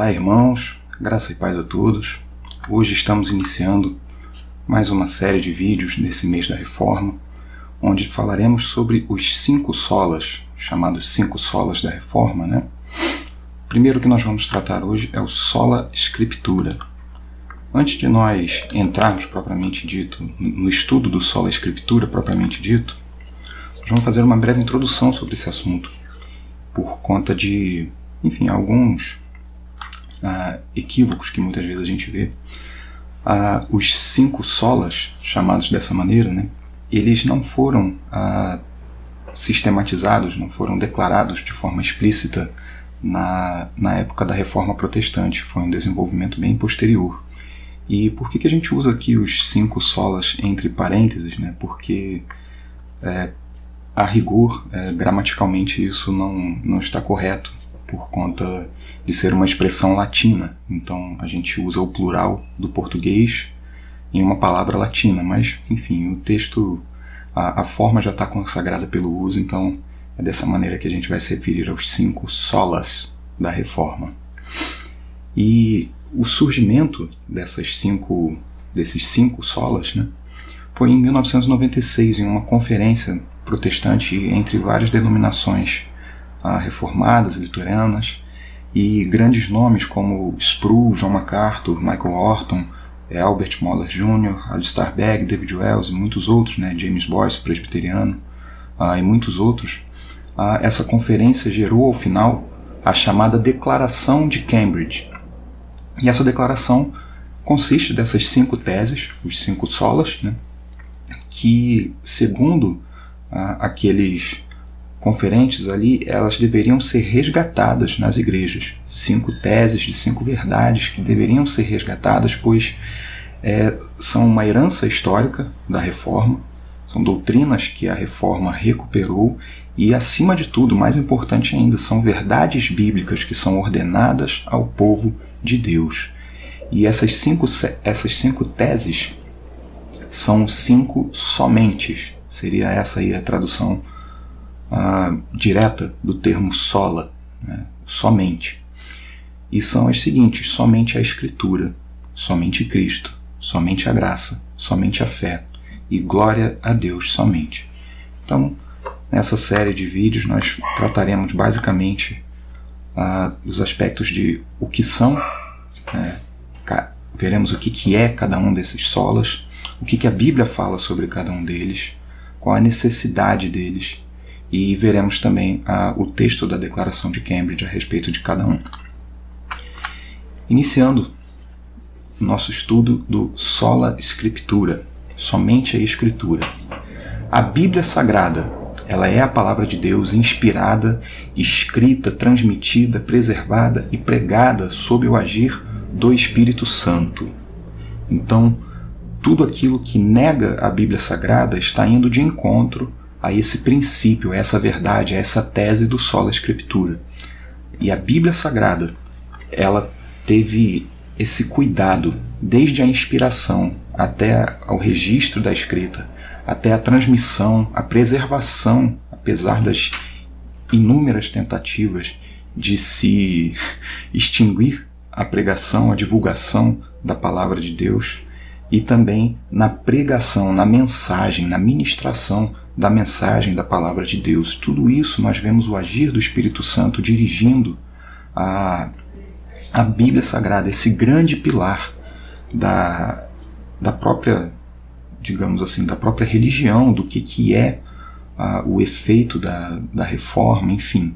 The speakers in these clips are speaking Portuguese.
Olá, irmãos, graça e paz a todos. Hoje estamos iniciando mais uma série de vídeos nesse mês da Reforma, onde falaremos sobre os 5 solas, chamados 5 solas da Reforma, né? O primeiro que nós vamos tratar hoje é o sola scriptura. Antes de nós entrarmos propriamente dito no estudo do sola scriptura propriamente dito, nós vamos fazer uma breve introdução sobre esse assunto, por conta de, alguns equívocos que muitas vezes a gente vê. Os 5 solas, chamados dessa maneira, né, eles não foram sistematizados, não foram declarados de forma explícita na época da Reforma Protestante. Foi um desenvolvimento bem posterior. E por que a gente usa aqui os 5 solas entre parênteses? Né? Porque a rigor, gramaticalmente, isso não está correto, por conta de ser uma expressão latina. Então a gente usa o plural do português em uma palavra latina, mas enfim, o texto, a forma já está consagrada pelo uso, então é dessa maneira que a gente vai se referir aos 5 solas da Reforma. E o surgimento desses 5 solas, né, foi em 1996, em uma conferência protestante entre várias denominações reformadas e luteranas, e grandes nomes como Sproul, John MacArthur, Michael Horton, Albert Moller Jr., Alistair Begg, David Wells e muitos outros, né, James Boyce, presbiteriano, e muitos outros. Essa conferência gerou ao final a chamada Declaração de Cambridge. E essa declaração consiste dessas 5 teses, os 5 solas, né, que, segundo aqueles conferentes ali, elas deveriam ser resgatadas nas igrejas. 5 teses de 5 verdades que deveriam ser resgatadas, pois são uma herança histórica da Reforma, são doutrinas que a Reforma recuperou e, acima de tudo, mais importante ainda, são verdades bíblicas que são ordenadas ao povo de Deus. E essas 5 teses são 5 somentes. Seria essa aí a tradução direta do termo sola, né? Somente. E são as seguintes: somente a Escritura, somente Cristo, somente a graça, somente a fé e glória a Deus somente. Então, nessa série de vídeos nós trataremos basicamente dos aspectos de o que são, veremos o que é cada um desses solas, o que a Bíblia fala sobre cada um deles, qual a necessidade deles, e veremos também o texto da Declaração de Cambridge a respeito de cada um. Iniciando nosso estudo do sola scriptura, somente a Escritura. A Bíblia Sagrada, ela é a palavra de Deus inspirada, escrita, transmitida, preservada e pregada sob o agir do Espírito Santo. Então, tudo aquilo que nega a Bíblia Sagrada está indo de encontro a esse princípio, a essa verdade, a essa tese do sola scriptura. E a Bíblia Sagrada, ela teve esse cuidado, desde a inspiração até ao registro da escrita, até a transmissão, a preservação, apesar das inúmeras tentativas de se extinguir a pregação, a divulgação da palavra de Deus, e também na pregação, na mensagem, na ministração da mensagem da palavra de Deus. Tudo isso nós vemos o agir do Espírito Santo dirigindo a Bíblia Sagrada, esse grande pilar da própria, digamos assim, da própria religião, do que é o efeito da Reforma, enfim.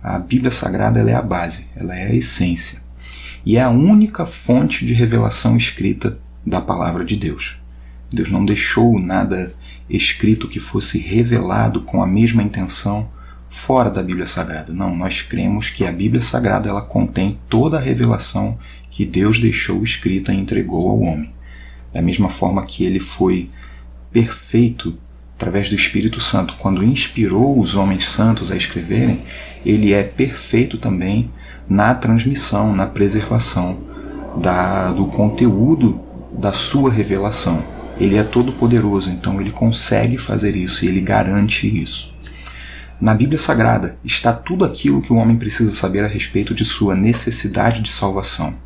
A Bíblia Sagrada, ela é a base, ela é a essência. E é a única fonte de revelação escrita da palavra de Deus. Deus não deixou nada escrito que fosse revelado com a mesma intenção fora da Bíblia Sagrada. Não, nós cremos que a Bíblia Sagrada, ela contém toda a revelação que Deus deixou escrita e entregou ao homem. Da mesma forma que ele foi perfeito através do Espírito Santo, quando inspirou os homens santos a escreverem, ele é perfeito também na transmissão, na preservação do conteúdo da sua revelação. Ele é todo poderoso, então ele consegue fazer isso e ele garante isso. Na Bíblia Sagrada está tudo aquilo que o homem precisa saber a respeito de sua necessidade de salvação.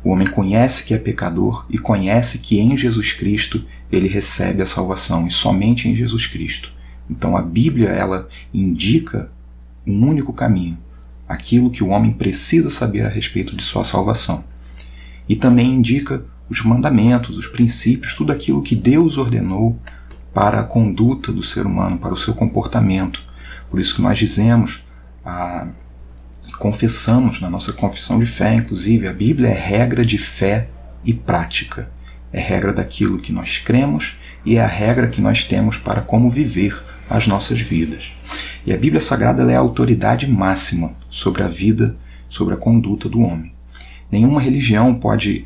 O homem conhece que é pecador e conhece que em Jesus Cristo ele recebe a salvação, e somente em Jesus Cristo. Então a Bíblia, ela indica um único caminho, aquilo que o homem precisa saber a respeito de sua salvação. E também indica os mandamentos, os princípios, tudo aquilo que Deus ordenou para a conduta do ser humano, para o seu comportamento. Por isso que nós dizemos, confessamos na nossa confissão de fé, inclusive, a Bíblia é regra de fé e prática. É regra daquilo que nós cremos e é a regra que nós temos para como viver as nossas vidas. E a Bíblia Sagrada ela é a autoridade máxima sobre a vida, sobre a conduta do homem. Nenhuma religião pode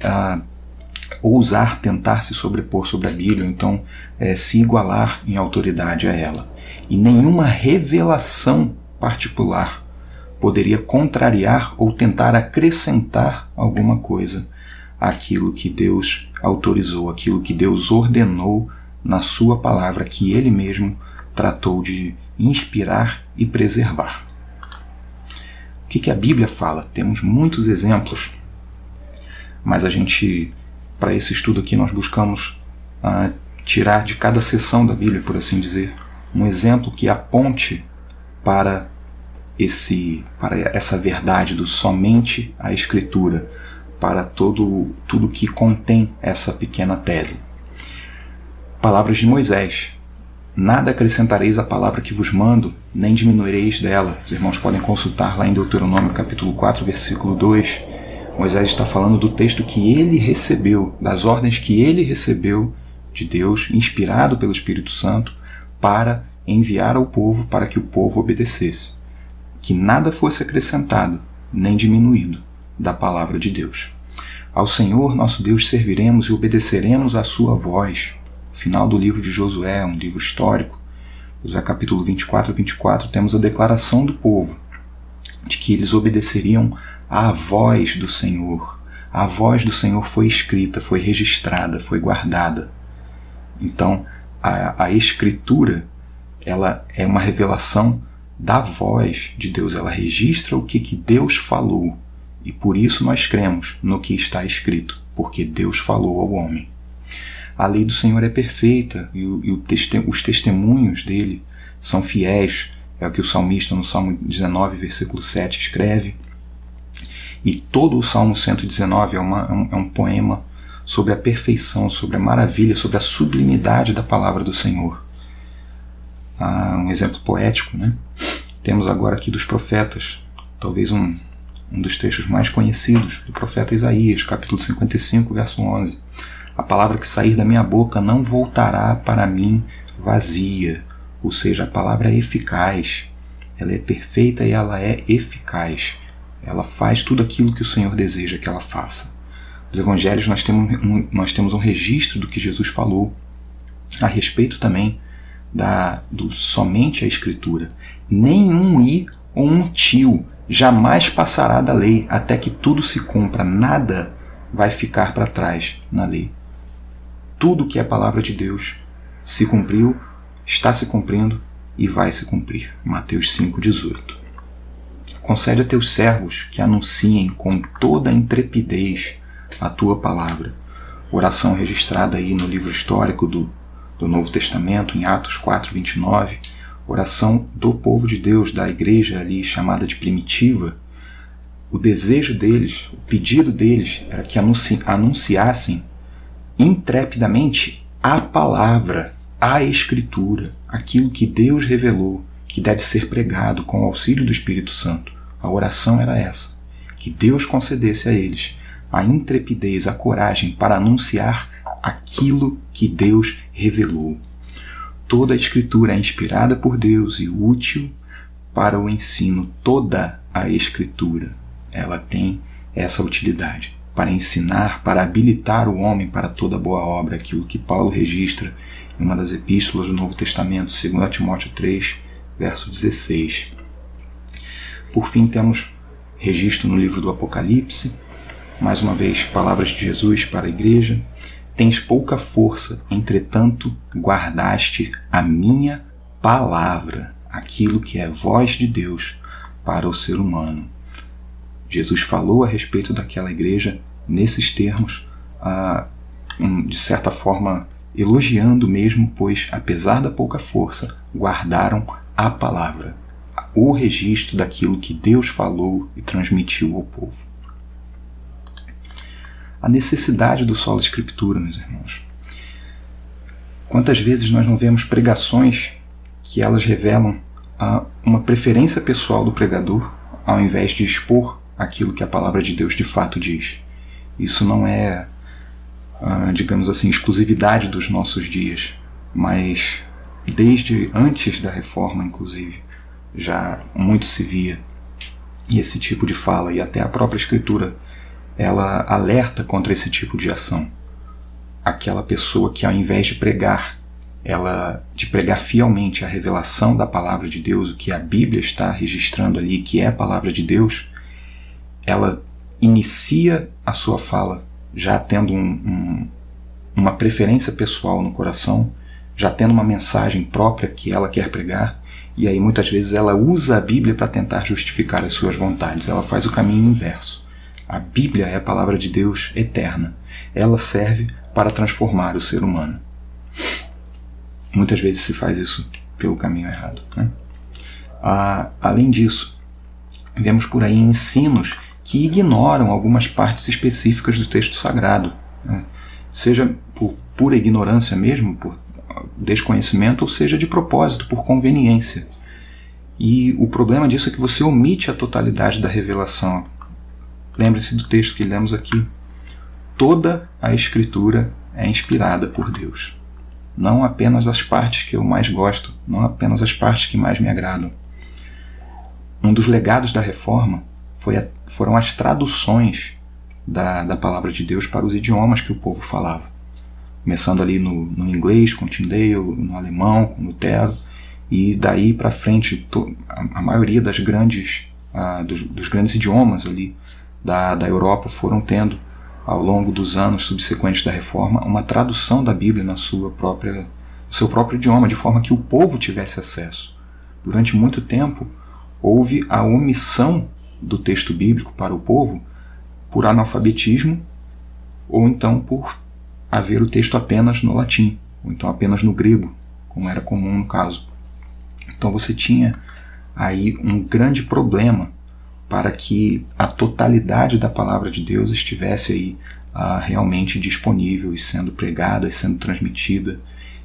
ousar tentar se sobrepor sobre a Bíblia, ou então se igualar em autoridade a ela. E nenhuma revelação particular poderia contrariar ou tentar acrescentar alguma coisa àquilo que Deus autorizou, aquilo que Deus ordenou na sua palavra, que Ele mesmo tratou de inspirar e preservar. O que a Bíblia fala? Temos muitos exemplos, mas para esse estudo aqui, nós buscamos tirar de cada seção da Bíblia, por assim dizer, um exemplo que aponte para essa verdade do somente a Escritura, para tudo que contém essa pequena tese. Palavras de Moisés. Nada acrescentareis à palavra que vos mando, nem diminuireis dela. Os irmãos podem consultar lá em Deuteronômio capítulo 4, versículo 2. Moisés está falando do texto que ele recebeu, das ordens que ele recebeu de Deus, inspirado pelo Espírito Santo, para enviar ao povo, para que o povo obedecesse. Que nada fosse acrescentado, nem diminuído da palavra de Deus. Ao Senhor nosso Deus serviremos e obedeceremos à sua voz. Final do livro de Josué, um livro histórico. Josué capítulo 24, temos a declaração do povo, de que eles obedeceriam à voz do Senhor. A voz do Senhor foi escrita, foi registrada, foi guardada. Então, a Escritura, ela é uma revelação da voz de Deus. Ela registra o que Deus falou. E por isso nós cremos no que está escrito, porque Deus falou ao homem. A lei do Senhor é perfeita e os testemunhos dele são fiéis. É o que o salmista no Salmo 19, versículo 7 escreve. E todo o Salmo 119 é um poema sobre a perfeição, sobre a maravilha, sobre a sublimidade da palavra do Senhor. Um exemplo poético, né? Temos agora aqui dos profetas, talvez um dos trechos mais conhecidos, do profeta Isaías, capítulo 55, verso 11. A palavra que sair da minha boca não voltará para mim vazia, ou seja, a palavra é eficaz, ela é perfeita e ela é eficaz. Ela faz tudo aquilo que o Senhor deseja que ela faça. Nos evangelhos nós temos um registro do que Jesus falou a respeito também do somente a Escritura. Nenhum i ou um tio jamais passará da lei até que tudo se cumpra. Nada vai ficar para trás na lei. Tudo que é a palavra de Deus se cumpriu, está se cumprindo e vai se cumprir. Mateus 5,18. Concede a teus servos que anunciem com toda a intrepidez a tua palavra. Oração registrada aí no livro histórico do Novo Testamento, em Atos 4:29. Oração do povo de Deus, da igreja ali chamada de primitiva. O desejo deles, o pedido deles era que anunciassem intrepidamente a palavra, a Escritura, aquilo que Deus revelou, que deve ser pregado com o auxílio do Espírito Santo. A oração era essa, que Deus concedesse a eles a intrepidez, a coragem para anunciar aquilo que Deus revelou. Toda a Escritura é inspirada por Deus e útil para o ensino. Toda a Escritura, ela tem essa utilidade para ensinar, para habilitar o homem para toda boa obra, aquilo que Paulo registra em uma das epístolas do Novo Testamento, 2 Timóteo 3, verso 16. Por fim, temos registro no livro do Apocalipse, mais uma vez, palavras de Jesus para a igreja. Tens pouca força, entretanto, guardaste a minha palavra. aquilo que é voz de Deus para o ser humano. Jesus falou a respeito daquela igreja nesses termos, de certa forma elogiando mesmo, pois apesar da pouca força, guardaram a palavra, o registro daquilo que Deus falou e transmitiu ao povo. A necessidade do sola escritura, meus irmãos. Quantas vezes nós não vemos pregações que elas revelam uma preferência pessoal do pregador, ao invés de expor aquilo que a palavra de Deus de fato diz. Isso não é, digamos assim, exclusividade dos nossos dias, mas desde antes da reforma, inclusive, já muito se via esse tipo de fala, e até a própria Escritura, ela alerta contra esse tipo de ação. Aquela pessoa que, ao invés de pregar fielmente a revelação da palavra de Deus, o que a Bíblia está registrando ali, que é a palavra de Deus, ela inicia a sua fala já tendo uma preferência pessoal no coração, já tendo uma mensagem própria que ela quer pregar, e aí muitas vezes ela usa a Bíblia para tentar justificar as suas vontades. Ela faz o caminho inverso. A Bíblia é a palavra de Deus eterna. Ela serve para transformar o ser humano. Muitas vezes se faz isso pelo caminho errado, né? Além disso, vemos por aí ensinos que ignoram algumas partes específicas do texto sagrado, né? Seja por pura ignorância mesmo, por desconhecimento, ou seja de propósito, por conveniência. E o problema disso é que você omite a totalidade da revelação. Lembre-se do texto que lemos aqui. Toda a Escritura é inspirada por Deus. Não apenas as partes que eu mais gosto, não apenas as partes que mais me agradam. Um dos legados da Reforma foram as traduções da palavra de Deus para os idiomas que o povo falava. Começando ali no inglês, com Tyndale, no alemão, com Lutero, e daí para frente a maioria dos grandes idiomas ali da Europa foram tendo, ao longo dos anos subsequentes da Reforma, uma tradução da Bíblia no seu próprio idioma, de forma que o povo tivesse acesso. Durante muito tempo, houve a omissão do texto bíblico para o povo por analfabetismo, ou então por haver o texto apenas no latim, ou então apenas no grego, como era comum no caso. Então você tinha aí um grande problema para que a totalidade da palavra de Deus estivesse aí realmente disponível e sendo pregada e sendo transmitida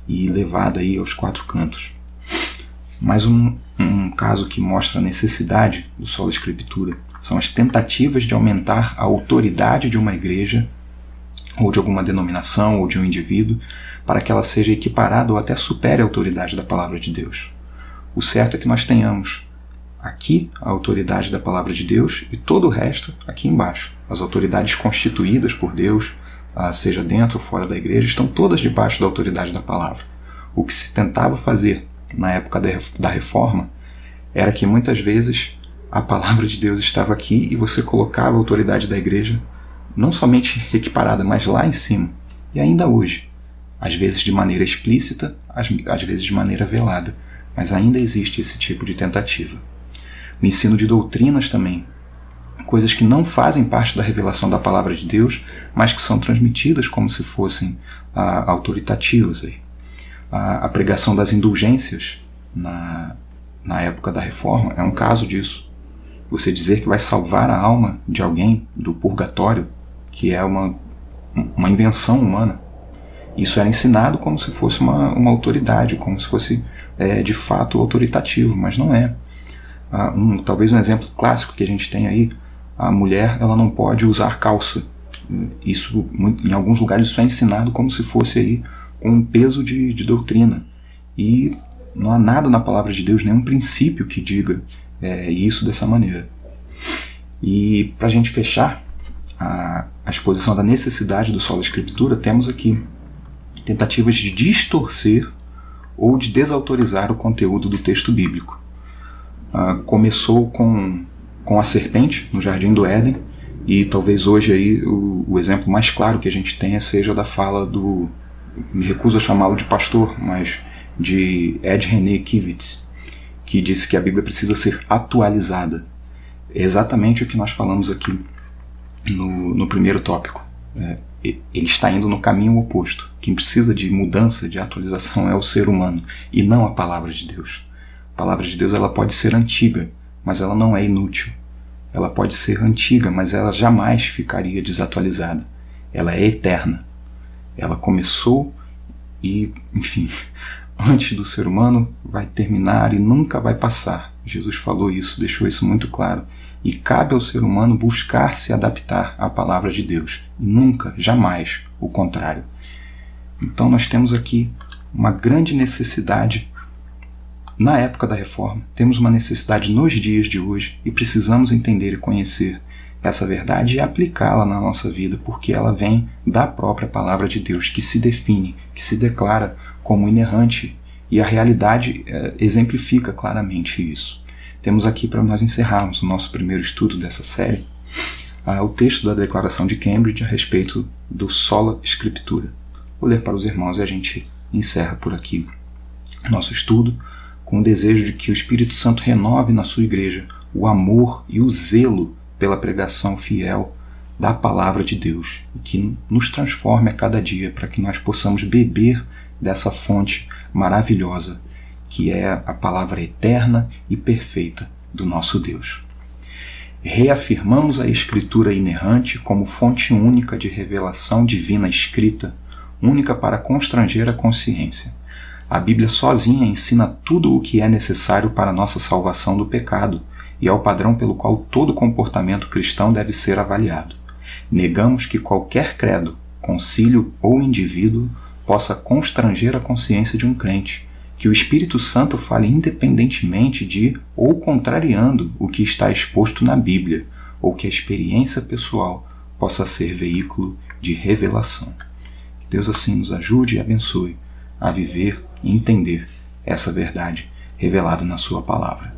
e levada aí aos quatro cantos. Mais um caso que mostra a necessidade do sola escritura são as tentativas de aumentar a autoridade de uma igreja ou de alguma denominação ou de um indivíduo para que ela seja equiparada ou até supere a autoridade da palavra de Deus. O certo é que nós tenhamos aqui a autoridade da palavra de Deus e todo o resto aqui embaixo. As autoridades constituídas por Deus, seja dentro ou fora da igreja, estão todas debaixo da autoridade da palavra. O que se tentava fazer na época da Reforma era que muitas vezes a palavra de Deus estava aqui e você colocava a autoridade da igreja não somente equiparada, mas lá em cima. E ainda hoje, às vezes de maneira explícita, às vezes de maneira velada, mas ainda existe esse tipo de tentativa. O ensino de doutrinas também, coisas que não fazem parte da revelação da palavra de Deus, mas que são transmitidas como se fossem autoritativas. A pregação das indulgências na época da Reforma é um caso disso. Você dizer que vai salvar a alma de alguém do purgatório, que é uma invenção humana. Isso era ensinado como se fosse uma autoridade, como se fosse de fato autoritativo, mas não é. Talvez um exemplo clássico que a gente tem aí, a mulher ela não pode usar calça. Isso, em alguns lugares isso é ensinado como se fosse aí com um peso de doutrina. E não há nada na palavra de Deus, nenhum princípio que diga isso dessa maneira. E para a gente fechar a exposição da necessidade do sola escritura, temos aqui tentativas de distorcer ou de desautorizar o conteúdo do texto bíblico. Começou com a serpente no Jardim do Éden, e talvez hoje aí o exemplo mais claro que a gente tenha seja da fala me recuso a chamá-lo de pastor, mas de Ed René Kivitz, que disse que a Bíblia precisa ser atualizada. É exatamente o que nós falamos aqui no primeiro tópico. Ele está indo no caminho oposto. Quem precisa de mudança, de atualização é o ser humano e não a palavra de Deus. A palavra de Deus ela pode ser antiga, mas ela não é inútil. Ela pode ser antiga, mas ela jamais ficaria desatualizada. Ela é eterna. Ela começou e, enfim, antes do ser humano vai terminar e nunca vai passar. Jesus falou isso, deixou isso muito claro. E cabe ao ser humano buscar se adaptar à palavra de Deus. E nunca, jamais, o contrário. Então nós temos aqui uma grande necessidade na época da Reforma. Temos uma necessidade nos dias de hoje e precisamos entender e conhecer essa verdade e aplicá-la na nossa vida, porque ela vem da própria palavra de Deus, que se define, que se declara como inerrante, e a realidade exemplifica claramente isso. Temos aqui, para nós encerrarmos o nosso primeiro estudo dessa série, o texto da Declaração de Cambridge a respeito do Sola Scriptura. Vou ler para os irmãos e a gente encerra por aqui nosso estudo, com o desejo de que o Espírito Santo renove na sua igreja o amor e o zelo pela pregação fiel da palavra de Deus, e que nos transforme a cada dia para que nós possamos beber dessa fonte maravilhosa que é a palavra eterna e perfeita do nosso Deus. Reafirmamos a Escritura inerrante como fonte única de revelação divina escrita, única para constranger a consciência. A Bíblia sozinha ensina tudo o que é necessário para a nossa salvação do pecado e é o padrão pelo qual todo comportamento cristão deve ser avaliado. Negamos que qualquer credo, concílio ou indivíduo possa constranger a consciência de um crente, que o Espírito Santo fale independentemente de ou contrariando o que está exposto na Bíblia, ou que a experiência pessoal possa ser veículo de revelação. Que Deus assim nos ajude e abençoe a viver e entender essa verdade revelada na sua palavra.